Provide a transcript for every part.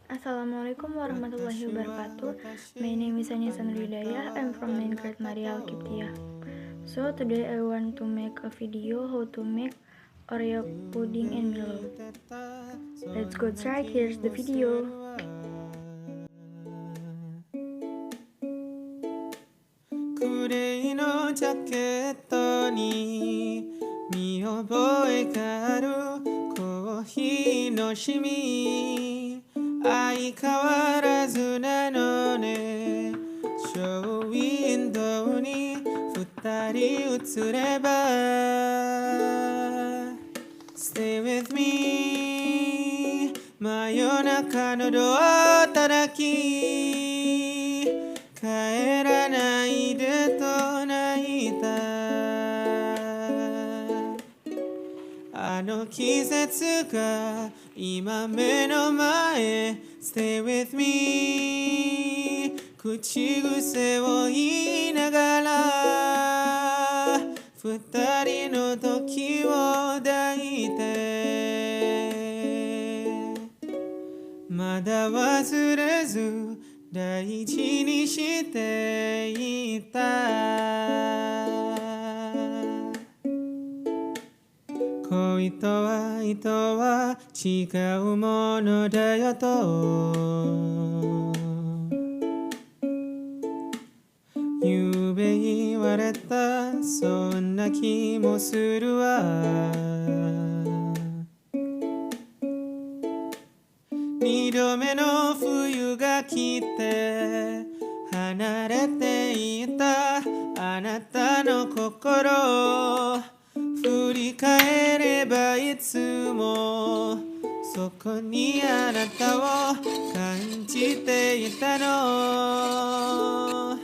Assalamualaikum warahmatullahi wabarakatuh. My name is annisa nurhidayah. I'm from 9th grade mariah al-qibtiyah. So today I want to make a video how to make oreo pudding and milo. Let's go try. Here's the video. 그레이のジャケットに見覚えがあるコーヒーのシミ相変わらずなのねショーウィンドウに二人映れば Stay with me 真夜中のドア叩き帰らないでと泣いたあの季節が今目の前 Stay with me 口癖を言いながら二人の時を抱いてまだ忘れず大事にしていた恋と愛とは違うものだよとゆうべ言われたそんな気もするわ二度目の冬が来て離れていたあなたの心振り返ればいつもそこにあなたを感じていたの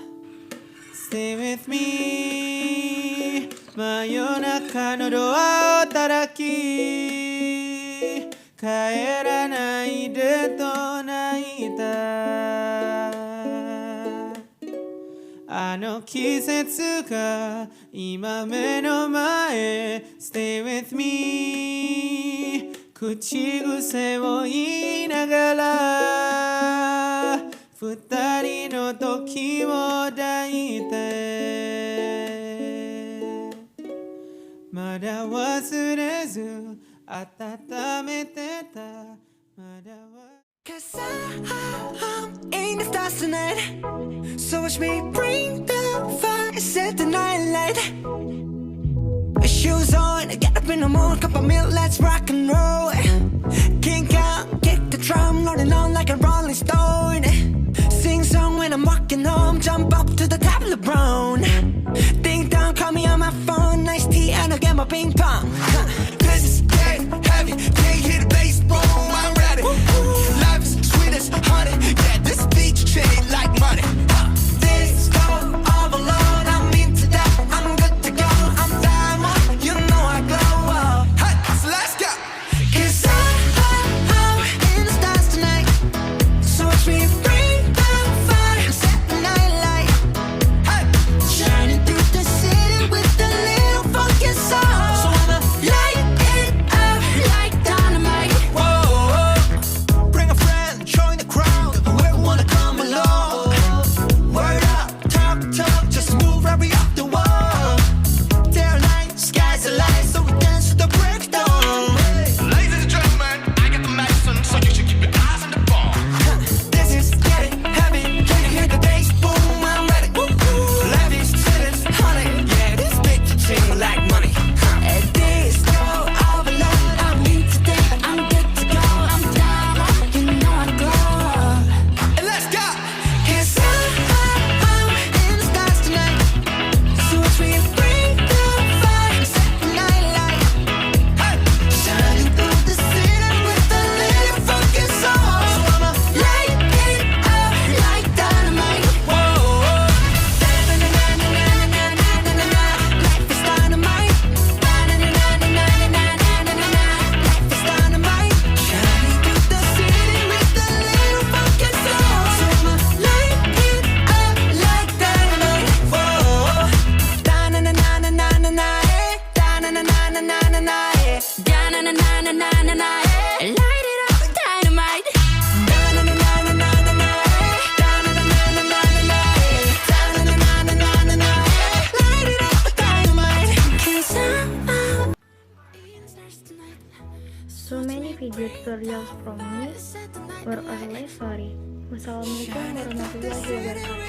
Stay with me 真夜中のドアを叩き帰らないでと泣いたあの季節が今目の前 Stay with me 口癖を言いながら二人の時を抱いてまだ忘れず温めてたまだCause I'm in the stars tonight So watch me bring the fire and set the night light Shoes on, get up in the morning, cup of milk, let's rock and roll Kink out, kick the drum, rolling on like a rolling stone Sing song when I'm walking home, jump up to the top of the brown Ding dong, call me on my phone, nice tea and I'll get my ping pong This is dead heavy, can't hear the bass boom, I'm ready Life is sweet as honey, yeah this beach chain like money This go all alone, I'm into that, I'm good to go I'm diamond, you know I glow up Hey, so let's go Cause I'm in the stars tonight So watch me bring the fire, set the night light Hey, shining through the city with a little funky soul So So many video tutorials from me were always sorry. Wassalamualaikum warahmatullahi wabarakatuh.